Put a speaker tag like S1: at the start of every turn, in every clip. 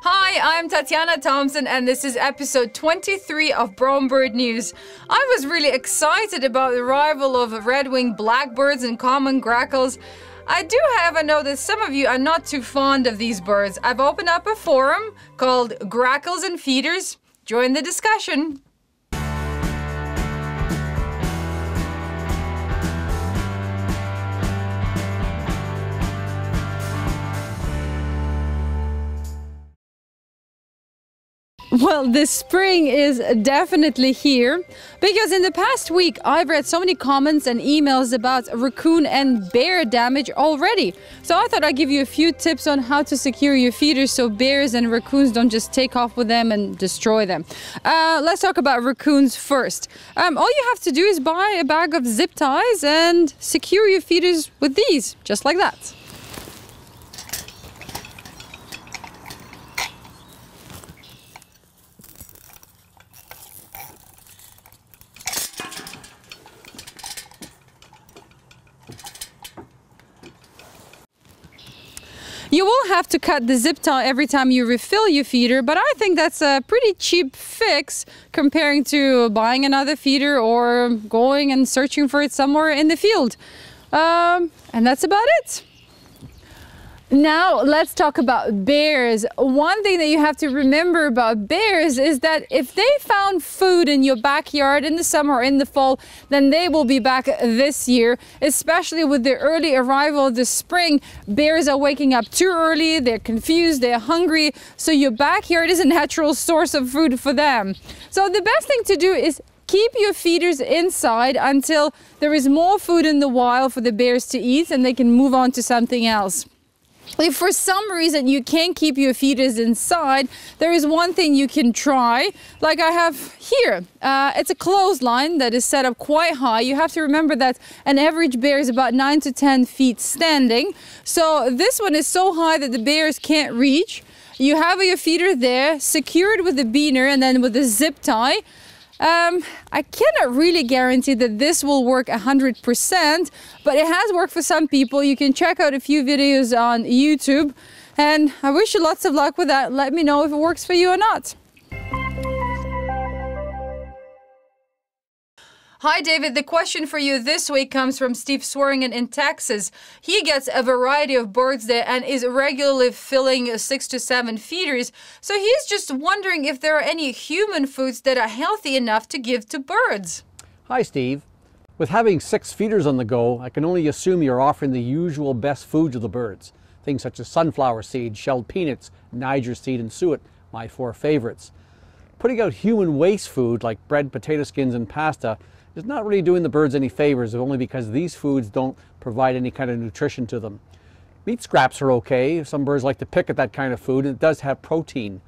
S1: Hi, I'm Tatiana Thompson and this is episode 23 of Brome Bird News. I was really excited about the arrival of red-winged blackbirds and common grackles. I do, however, know that some of you are not too fond of these birds. I've opened up a forum called Grackles and Feeders. Join the discussion. Well, the spring is definitely here because in the past week I've read so many comments and emails about raccoon and bear damage already. So I thought I'd give you a few tips on how to secure your feeders so bears and raccoons don't just take off with them and destroy them. Let's talk about raccoons first. All you have to do is buy a bag of zip ties and secure your feeders with these, just like that. You will have to cut the zip tie every time you refill your feeder, but I think that's a pretty cheap fix comparing to buying another feeder or going and searching for it somewhere in the field. And that's about it. Now let's talk about bears. One thing that you have to remember about bears is that if they found food in your backyard in the summer or in the fall, then they will be back this year, especially with the early arrival of the spring. Bears are waking up too early, they're confused, they're hungry, so your backyard is a natural source of food for them. So the best thing to do is keep your feeders inside until there is more food in the wild for the bears to eat and they can move on to something else. If for some reason you can't keep your feeders inside, there is one thing you can try, like I have here. It's a clothesline that is set up quite high. You have to remember that an average bear is about 9 to 10 feet standing. So this one is so high that the bears can't reach. You have your feeder there, secured with a beaner and then with a zip tie. I cannot really guarantee that this will work 100%, but it has worked for some people. You can check out a few videos on YouTube, and I wish you lots of luck with that. Let me know if it works for you or not. Hi David, the question for you this week comes from Steve Swearingen in Texas. He gets a variety of birds there and is regularly filling 6 to 7 feeders. So he's just wondering if there are any human foods that are healthy enough to give to birds.
S2: Hi Steve. With having 6 feeders on the go, I can only assume you're offering the usual best food to the birds. Things such as sunflower seeds, shelled peanuts, Niger seed and suet, my 4 favorites. Putting out human waste food like bread, potato skins and pasta is not really doing the birds any favors, only because these foods don't provide any kind of nutrition to them. Meat scraps are okay. Some birds like to pick at that kind of food, and it does have protein.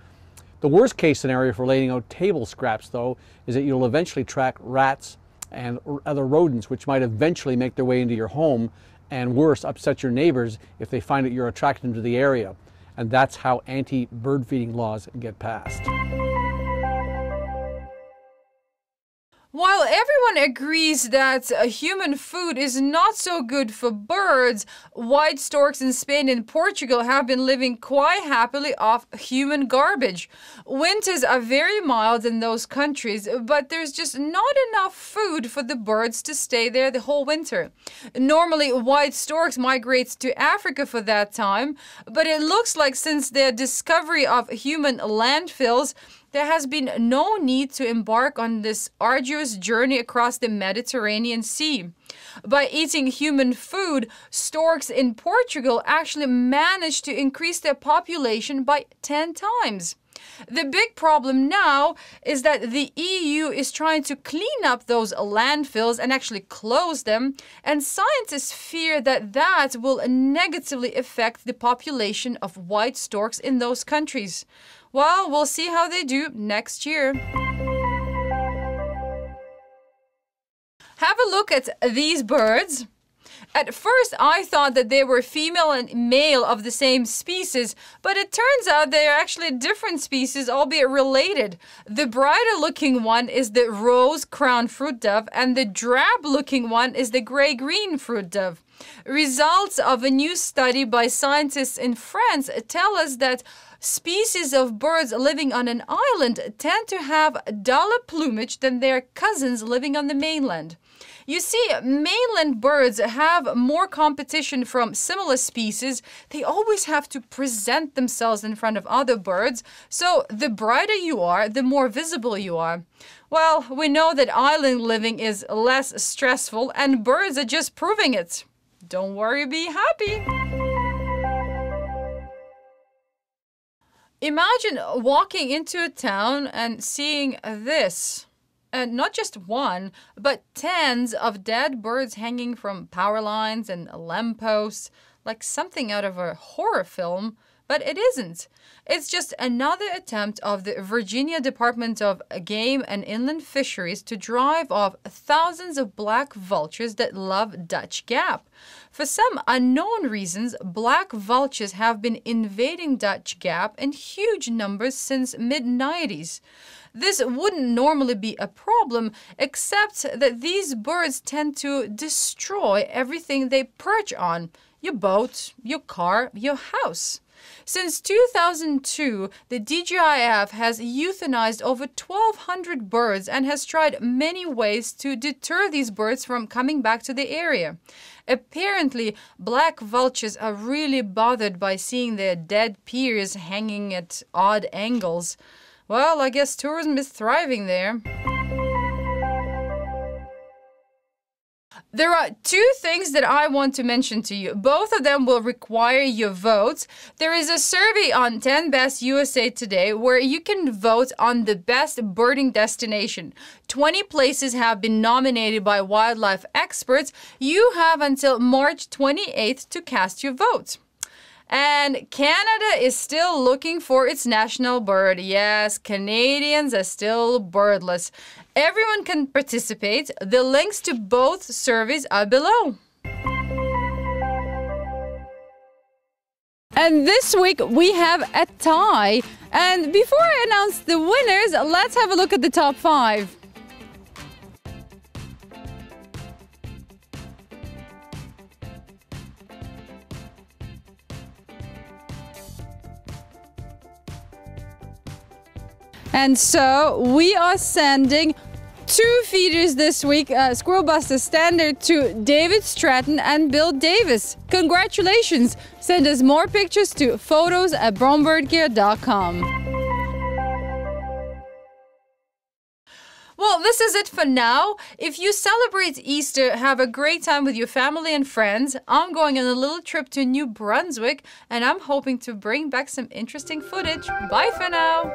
S2: The worst case scenario for laying out table scraps, though, is that you'll eventually attract rats and other rodents, which might eventually make their way into your home, and worse, upset your neighbors if they find that you're attracting them to the area. And that's how anti-bird feeding laws get passed.
S1: While everyone agrees that human food is not so good for birds, white storks in Spain and Portugal have been living quite happily off human garbage. Winters are very mild in those countries, but there's just not enough food for the birds to stay there the whole winter. Normally, white storks migrate to Africa for that time, but it looks like since their discovery of human landfills, there has been no need to embark on this arduous journey across the Mediterranean Sea. By eating human food, storks in Portugal actually managed to increase their population by 10 times. The big problem now is that the EU is trying to clean up those landfills and actually close them, and scientists fear that that will negatively affect the population of white storks in those countries. Well, we'll see how they do next year. Have a look at these birds. At first, I thought that they were female and male of the same species, but it turns out they are actually different species, albeit related. The brighter-looking one is the rose-crowned fruit dove, and the drab-looking one is the gray-green fruit dove. Results of a new study by scientists in France tell us that species of birds living on an island tend to have duller plumage than their cousins living on the mainland. You see, mainland birds have more competition from similar species. They always have to present themselves in front of other birds, so the brighter you are, the more visible you are. Well, we know that island living is less stressful, and birds are just proving it. Don't worry, be happy. Imagine walking into a town and seeing this. And not just one, but tens of dead birds hanging from power lines and lampposts, like something out of a horror film. But it isn't. It's just another attempt of the Virginia Department of Game and Inland Fisheries to drive off thousands of black vultures that love Dutch Gap. For some unknown reasons, black vultures have been invading Dutch Gap in huge numbers since mid-90s. This wouldn't normally be a problem, except that these birds tend to destroy everything they perch on. Your boat, your car, your house. Since 2002, the DGIF has euthanized over 1,200 birds and has tried many ways to deter these birds from coming back to the area. Apparently, black vultures are really bothered by seeing their dead peers hanging at odd angles. Well, I guess tourism is thriving there. There are two things that I want to mention to you. Both of them will require your votes. There is a survey on 10 Best USA Today where you can vote on the best birding destination. 20 places have been nominated by wildlife experts. You have until March 28th to cast your vote. And Canada is still looking for its national bird. Yes, Canadians are still birdless. Everyone can participate. The links to both surveys are below. And this week we have a tie. And before I announce the winners, let's have a look at the top 5. And so we are sending 2 feeders this week, Squirrel Buster Standard, to David Stratton and Bill Davis. Congratulations! Send us more pictures to photos@bromebirdgear.com. Well, this is it for now. If you celebrate Easter, have a great time with your family and friends. I'm going on a little trip to New Brunswick, and I'm hoping to bring back some interesting footage. Bye for now!